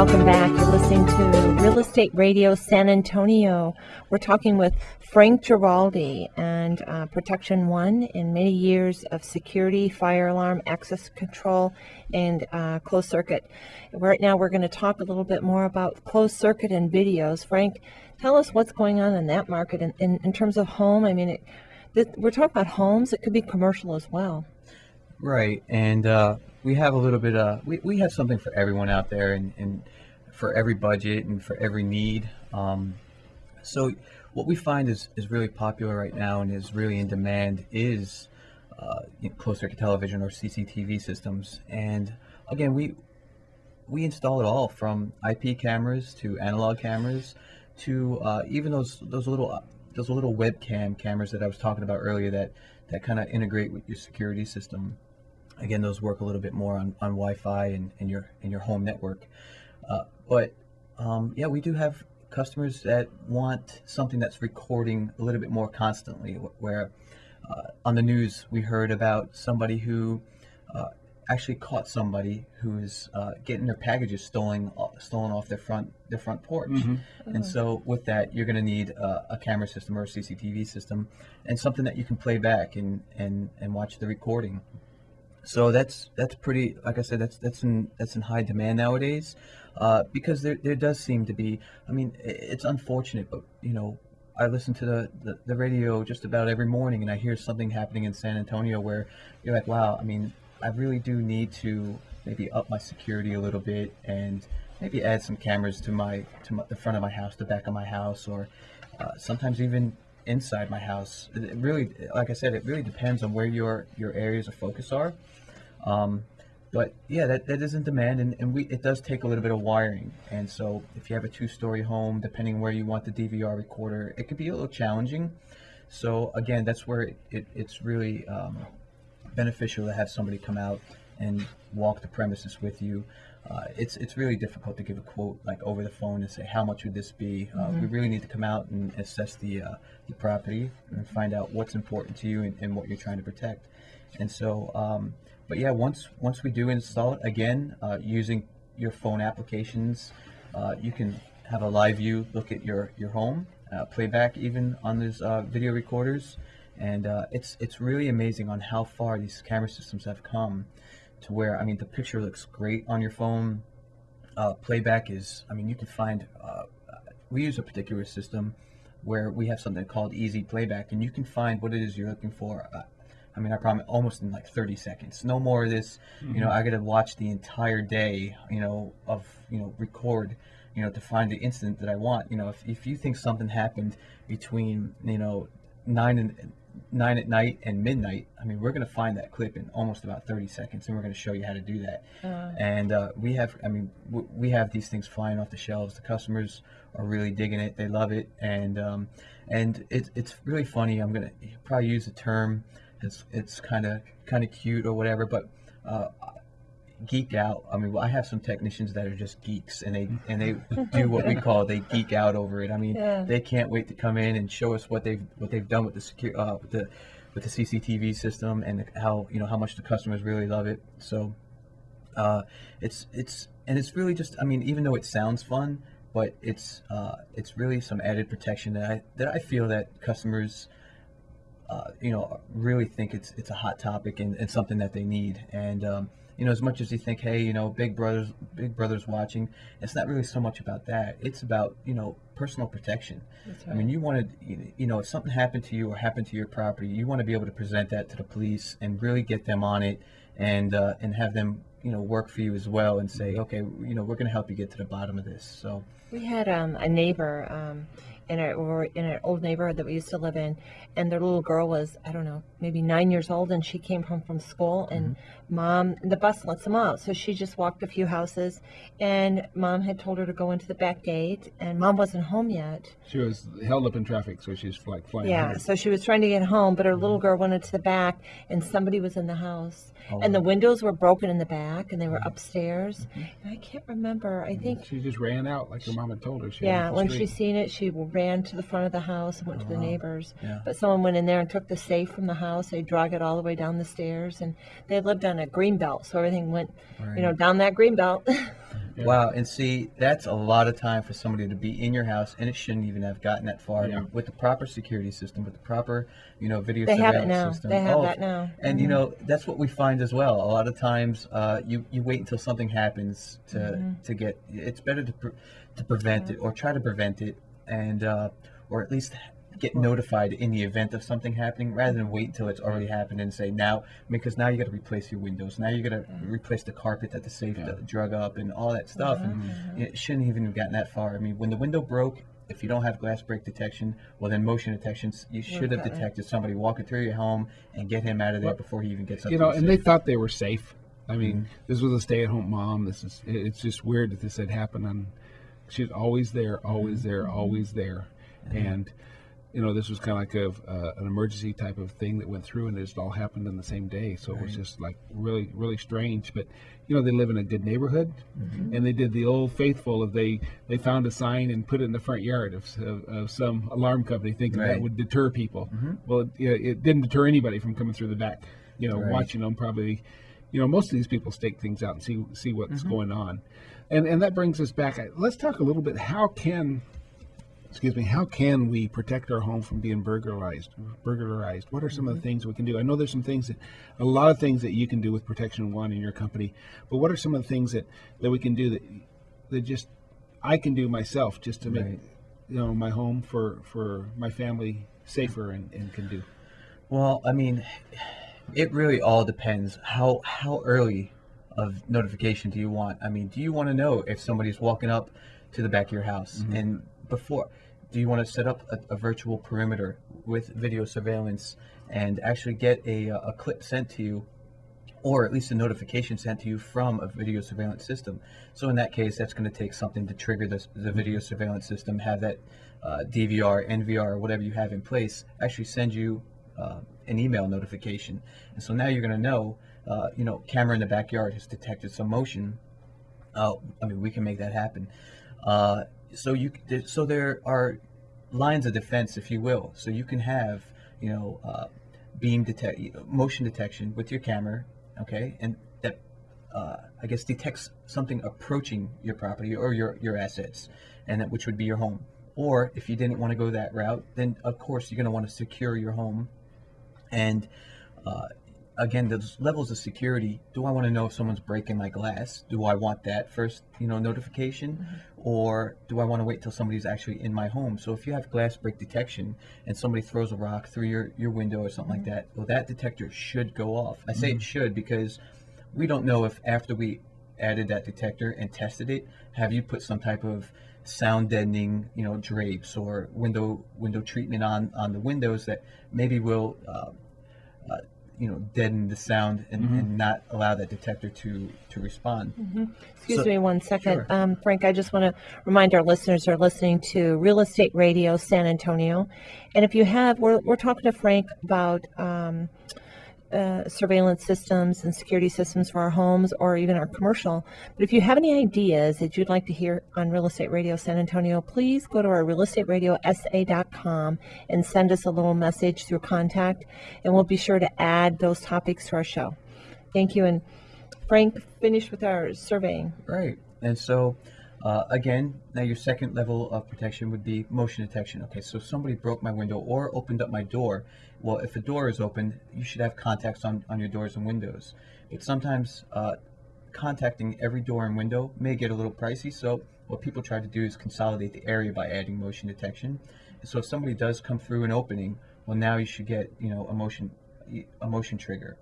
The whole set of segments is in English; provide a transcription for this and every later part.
Welcome back. You're listening to Real Estate Radio San Antonio. We're talking with Frank Giraldi and Protection One in many years of security, fire alarm, access control, and closed circuit. Right now we're going to talk a little bit more about closed circuit and videos. Frank, tell us what's going on in that market in terms of home. I mean, we're talking about homes. It could be commercial as well. Right, and we have a little bit we have something for everyone out there, and for every budget and for every need. So what we find is really popular right now and is really in demand is closed circuit television or CCTV systems. And again, we install it all from IP cameras to analog cameras to even those little webcam cameras that I was talking about earlier that kind of integrate with your security system. Again, those work a little bit more on Wi-Fi and in your home network. But we do have customers that want something that's recording a little bit more constantly. Where on the news we heard about somebody who actually caught somebody who is getting their packages stolen off their front porch. Mm-hmm. And so with that, you're going to need a camera system or a CCTV system, and something that you can play back and watch the recording. So that's pretty, like I said, that's in high demand nowadays, because there does seem to be. I mean, it's unfortunate, but I listen to the radio just about every morning, and I hear something happening in San Antonio where you're like, wow. I mean, I really do need to maybe up my security a little bit and maybe add some cameras to the front of my house, the back of my house, or sometimes even inside my house. It really, like I said, it really depends on where your areas of focus are. But yeah, that is in demand, and it does take a little bit of wiring. And so if you have a 2-story home, depending where you want the DVR recorder, it could be a little challenging. So again, that's where it's really beneficial to have somebody come out and walk the premises with you. It's really difficult to give a quote like over the phone and say how much would this be. We really need to come out and assess the property and find out what's important to you and what you're trying to protect. And so, but yeah, once we do install it, again, using your phone applications, you can have a live view look at your home, playback even on those video recorders. And it's really amazing on how far these camera systems have come to where, I mean, the picture looks great on your phone. Playback is, I mean, you can find, we use a particular system where we have something called Easy Playback, and you can find what it is you're looking for. I mean, I promise, almost in like 30 seconds. No more of this, I got to watch the entire day, record, to find the incident that I want. If you think something happened between, 9 at night and midnight, I mean, we're going to find that clip in almost about 30 seconds, and we're going to show you how to do that. And we have these things flying off the shelves. The customers are really digging it. They love it. And it's really funny. I'm going to probably use the term, it's kind of cute or whatever, but geek out. I mean, I have some technicians that are just geeks, and they do what we call, they geek out over it. I mean, They can't wait to come in and show us what they've done with the with the CCTV system, and how much the customers really love it. So it's really just, I mean, even though it sounds fun, but it's really some added protection that I feel that customers really think it's a hot topic and something that they need. And as much as you think, hey, Big Brother's watching, it's not really so much about that. It's about personal protection. That's right. I mean, you want to, if something happened to you or happened to your property, you want to be able to present that to the police and really get them on it, and have them work for you as well, and say, okay, we're going to help you get to the bottom of this. So we had a neighbor in an old neighborhood that we used to live in, and their little girl was, I don't know, maybe 9 years old, and she came home from school, and the bus lets them out, so she just walked a few houses, and Mom had told her to go into the back gate, and Mom wasn't home yet. She was held up in traffic, so she's like flying. Yeah, so she was trying to get home, but her little girl went into the back, and somebody was in the house, and the windows were broken in the back, and they were upstairs. And I can't remember. I think she just ran out like her mom had told her. When she seen it, she ran to the front of the house and went to the neighbors. Yeah. But someone went in there and took the safe from the house. They drug it all the way down the stairs, and they lived on a green belt, so everything went, down that green belt. Yeah. Wow, and see, that's a lot of time for somebody to be in your house, and it shouldn't even have gotten that far. Yeah. And with the proper security system, with the proper, video They have it surveillance now. system. They have that now. And that's what we find as well. A lot of times, you wait until something happens to get. It's better to prevent it or try to prevent it, and or at least get notified in the event of something happening rather than wait until it's already happened and say now, because now you got to replace your windows, now you got to replace the carpet that the safe drug up and all that stuff, and it shouldn't even have gotten that far. I mean, when the window broke, if you don't have glass break detection, well then motion detection, you should have detected somebody walking through your home and get him out of there before he even gets up. And they thought they were safe. I mean, this was a stay-at-home mom. It's just weird that this had happened. And she's always there, always there, always there, and. This was kind of like an emergency type of thing that went through, and it just all happened in the same day. So it was just like really, really strange. But they live in a good neighborhood, and they did the old faithful of they found a sign and put it in the front yard of some alarm company, thinking that would deter people. Well, it didn't deter anybody from coming through the back. Watching them probably. Most of these people stake things out and see what's going on, and that brings us back. Let's talk a little bit. How can we protect our home from being burglarized? What are some of the things we can do? I know there's a lot of things that you can do with Protection One in your company, but what are some of the things that we can do that just I can do myself just to make my home for my family safer and can do? Well, I mean, it really all depends. How early of notification do you want? I mean, do you want to know if somebody's walking up to the back of your house and before? Do you want to set up a virtual perimeter with video surveillance and actually get a clip sent to you, or at least a notification sent to you from a video surveillance system? So in that case, that's going to take something to trigger the video surveillance system, have that DVR, NVR, whatever you have in place, actually send you an email notification. And so now you're going to know, camera in the backyard has detected some motion. We can make that happen. So there are lines of defense, if you will. So you can have, motion detection with your camera, okay, and that detects something approaching your property or your assets, and which would be your home. Or if you didn't want to go that route, then of course you're going to want to secure your home. And again, those levels of security, do I want to know if someone's breaking my glass? Do I want that first, notification? Or do I want to wait till somebody's actually in my home? So if you have glass break detection and somebody throws a rock through your window or something like that, well, that detector should go off. I say it should because we don't know if after we added that detector and tested it, have you put some type of sound deadening, drapes or window treatment on the windows that maybe will deaden the sound and not allow that detector to respond. Excuse me one second. Sure. Frank, I just want to remind our listeners who are listening to Real Estate Radio San Antonio. And if you have, we're talking to Frank about surveillance systems and security systems for our homes or even our commercial. But if you have any ideas that you'd like to hear on Real Estate Radio San Antonio, please go to our realestateradiosa.com and send us a little message through contact, and we'll be sure to add those topics to our show. Thank you. And Frank, finished with our surveying. Right. And so, again, now your second level of protection would be motion detection. Okay, so somebody broke my window or opened up my door. Well, if a door is open, you should have contacts on your doors and windows. But sometimes contacting every door and window may get a little pricey. So what people try to do is consolidate the area by adding motion detection. And so if somebody does come through an opening, well, now you should get a motion trigger.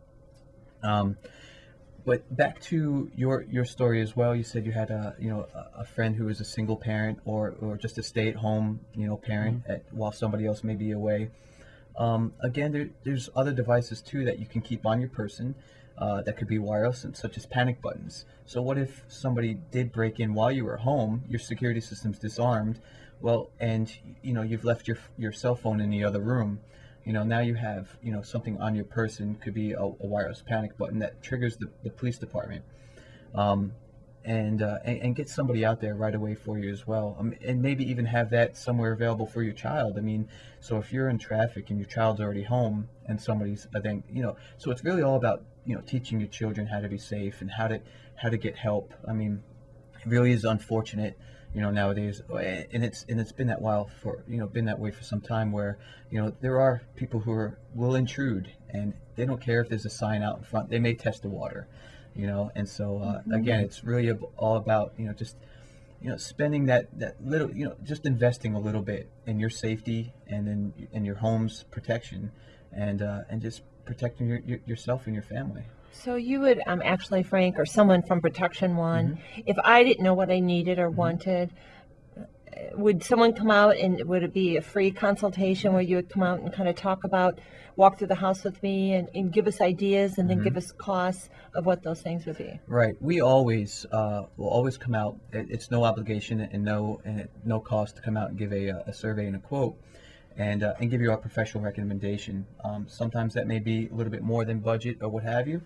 But back to your story as well. You said you had a friend who was a single parent or just a stay-at-home parent while somebody else may be away. Again, there's other devices too that you can keep on your person that could be wireless, such as panic buttons. So what if somebody did break in while you were home, your security system's disarmed, well, and you've left your cell phone in the other room. Now you have something on your person, could be a wireless panic button that triggers the police department, and get somebody out there right away for you as well, and maybe even have that somewhere available for your child. I mean, so if you're in traffic and your child's already home and somebody's so it's really all about teaching your children how to be safe and how to get help. I mean, It really is unfortunate, nowadays, and it's been that while for been that way for some time, where there are people who will intrude, and they don't care if there's a sign out in front. They may test the water, and so again, it's really all about just spending that little, just investing a little bit in your safety and in your home's protection, and just protecting yourself and your family. So you would actually, Frank, or someone from Protection One, if I didn't know what I needed or wanted, would someone come out, and would it be a free consultation where you would come out and kind of walk through the house with me and give us ideas, and then give us costs of what those things would be? Right. We always will always come out. It's no obligation and no cost to come out and give a survey and a quote, and give you our professional recommendation. Sometimes that may be a little bit more than budget or what have you,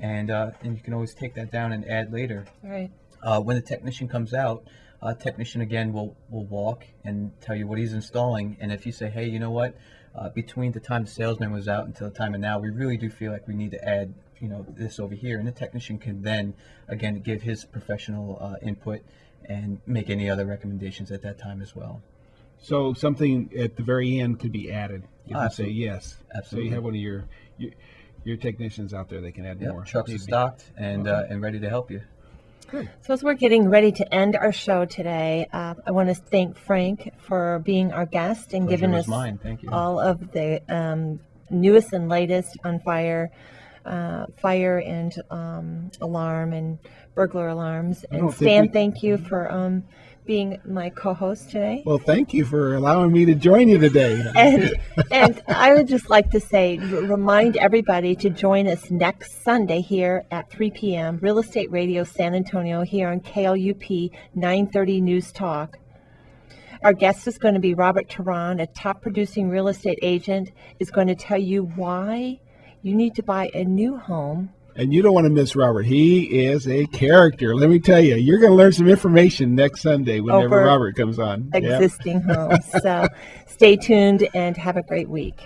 and you can always take that down and add later. Right. When the technician comes out, technician again will walk and tell you what he's installing, and if you say, hey, you know what, between the time the salesman was out until the time of now, we really do feel like we need to add this over here, and the technician can then again give his professional input and make any other recommendations at that time as well. So something at the very end could be added. You can say yes. Absolutely. So you have one of your technicians out there. They can add more. Trucks are stocked and ready to help you. Good. So as we're getting ready to end our show today, I want to thank Frank for being our guest and Pleasure giving was us mine. Thank you. all of the newest and latest on fire and alarm and burglar alarms. And Stan, thank you for being my co-host today. Well, thank you for allowing me to join you today. And I would just like to say, remind everybody to join us next Sunday here at 3 p.m. Real Estate Radio San Antonio here on KLUP 930 News Talk. Our guest is going to be Robert Tehran, a top producing real estate agent, is going to tell you why you need to buy a new home. And you don't want to miss Robert. He is a character. Let me tell you, you're going to learn some information next Sunday whenever Robert comes on. Existing homes. So stay tuned and have a great week.